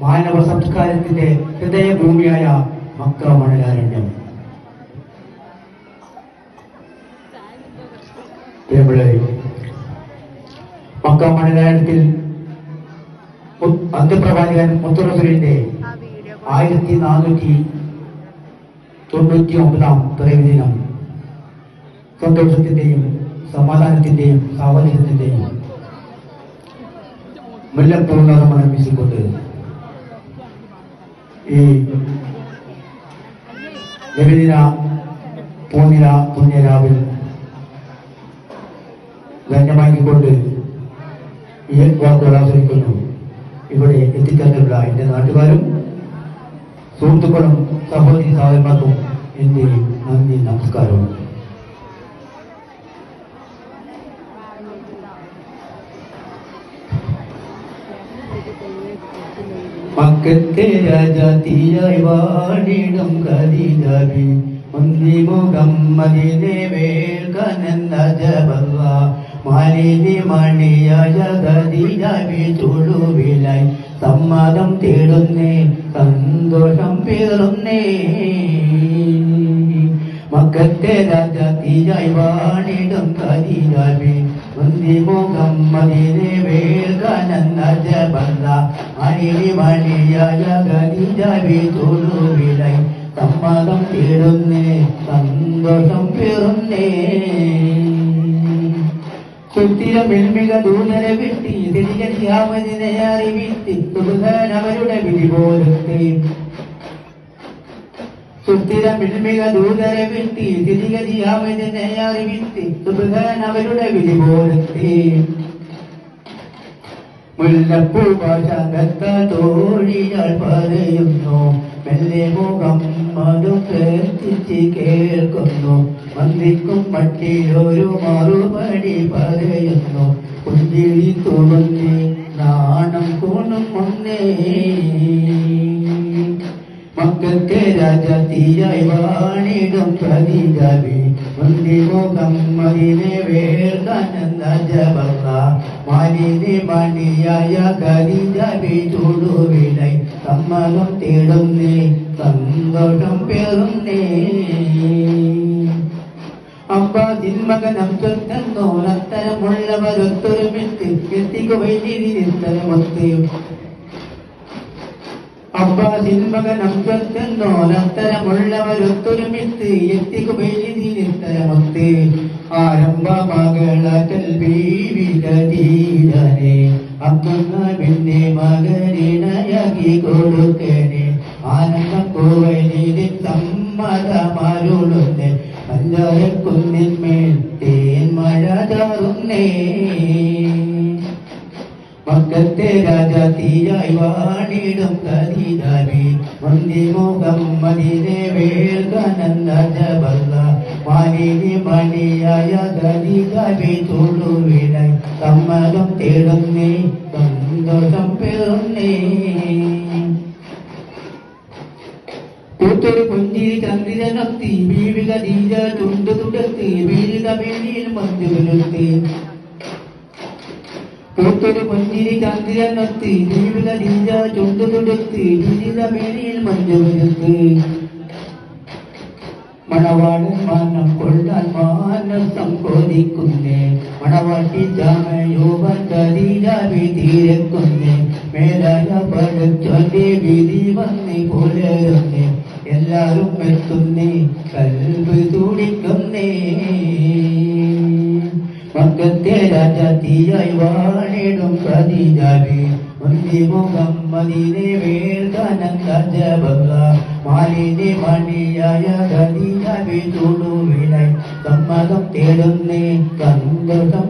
മാനവ സംസ്കാരത്തിന്റെ ഹൃദയഭൂമിയായ Mecca മണലാരണ്യം. Mecca മണലാരണ്യത്തിൽ അന്ത്യപ്രവാചകൻ മുത്തുറസൂലിന്റെ 1499 പിറവി ദിനം സന്തോഷത്തിന്റെയും സമാധാനത്തിന്റെയും സാഹോദര്യത്തിന്റെയും മുല്ലപ്പൂർണ്ണതമണം വീശിക്കൊണ്ട് ഈ നബിദിന പൂർണില പുണ്യരാവിൽ ധന്യമാക്കിക്കൊണ്ട് ഈ വാക്കുകൾ ആസ്വദിക്കുന്നു. ഇവിടെ എത്തിച്ചേർന്നുള്ള എൻ്റെ നാട്ടുകാരും സുഹൃത്തുക്കളും സഹോദരി സഹോദരന്മാർക്കും എൻ്റെ നന്ദി നമസ്കാരവും. മക്കത്തെ രാജാത്തിയായി വാണിടും ഖദീജബി മുന്തിമുഖം മദീനെ വേൽക്കാനെന്ന ജബല്ല മാലിനി മണിയായ ഖദീജബി ചുടുവിലായി സമ്മതം തേടുന്നേ സന്തോഷം പേറുന്നേ. മക്കത്തെ രാജാത്തിയായി വാണിടും ഖദീജബി മുന്തിമുഖം മദീനെ വേൽക്കാനെന്ന ജബല്ല മാലിനി മണിയായ ഖദീജബി ചുടുവിലായി സമ്മതം തേടുന്നേ സന്തോഷം പേറുന്നേ. സുസ്ഥിരമിൽമിക ദൂതരെ വിട്ടി തിരികെ അറിവിത്തി തുടുകാൻ അവരുടെ വിധി പോലത്തെ. സുസ്ഥിരമിൽമിക ദൂതരെ വിട്ടി തിരികെ അറിവിത്തി തുടുകാൻ അവരുടെ വിധി പോലത്തെ. മുല്ലപ്പൂ ഭാഷ തോഴിയാൾ പറയുന്നു മെല്ലെ മുഖം മധു കേൾപ്പിച്ച് കേൾക്കുന്നു. വന്ദിക്കും മട്ടിലൊരു മറുപടി പറയുന്നു. പുഞ്ചിരി തുറന്ന് നാണം കൂണും ഒന്നേ. മക്കത്തെ രാജാത്തിയായി വാണിടും ഖദീജബി മുന്തിമുഖം മദീനെ വേൽക്കാനെന്ന ജബല്ല മാലിനി മണിയായ ഖദീജബി ചുടുവിലായി സമ്മതം തേടുന്നേ സന്തോഷം പേറുന്നേ. അബ്ബാസിൻ മകനം ചൊന്നോരത്തരമുള്ളവരൊത്തൊരുമിച്ച് എത്തിക്കുവൈദ്യുതിരിത്തരമൊത്ത്. അബ്ബാസിൻ മകനം ചൊന്നോരത്തരമുള്ളവരൊത്തൊരുമിച്ച് എത്തിക്കുവൈദ്യുതിരിത്തരമൊത്ത്. ആരംഭമകളകൽ ബീവിതീരനെ അബ്ദുല്ലാഹിന്റെ മകനിണയാക്കി കൊടുക്കനെ. ആനന്ദം കോവലിൽ സമ്മതമരുളുന്നേ മഞ്ചാരക്കുന്നിന്മേൽ തേന്മഴ ചാറുന്നേ. മക്കത്തെ രാജാത്തിയായി വാണിടും ഖദീജബി മുന്തിമുഖം മദീനെ വേൽക്കാനെന്ന ജബല്ല മാലിനി മണിയായ ഖദീജബി ചുടുവിലായി സമ്മതം തേടുന്നേ സന്തോഷം പേറുന്നേ. കൂത്തൊരു പുഞ്ചിരി ചന്ദ്രനൊത്തി ബീവി ഖദീജ ചുണ്ടു തുടർത്തി വീരിത വേണ്ടിയിൽ മഞ്ജു പുലർത്തി. കൂത്തൊരു പുഞ്ചിരി ചന്ദ്രനൊത്തി ബീവി ഖദീജ ചുണ്ടു തുടർത്തി വീരിത വേണ്ടിയിൽ മഞ്ജു പുലർത്തി. മണവാളൻ മാനം കൊള്ളാൻ മാനസം കൊതിക്കുന്നേ മണവാട്ടി ചമയോവൻ ഖദീജബി തീരക്കുന്നേ. മേലായ പടച്ചോന്റെ വിധി വന്നേ പുലരുന്നേ എല്ലാരും എത്തുന്നേ കൽബ് തുടിക്കുന്നേ. മക്കത്തെ രാജാത്തിയായി വാണിടും ഖദീജബി മുന്തിമുഖം മദീനെ വേൽക്കാനെന്ന ജബല്ല മാലിനി മണിയായ ഖദീജബി ചുടുവിലായി സമ്മതം തേടുന്നേ സന്തോഷം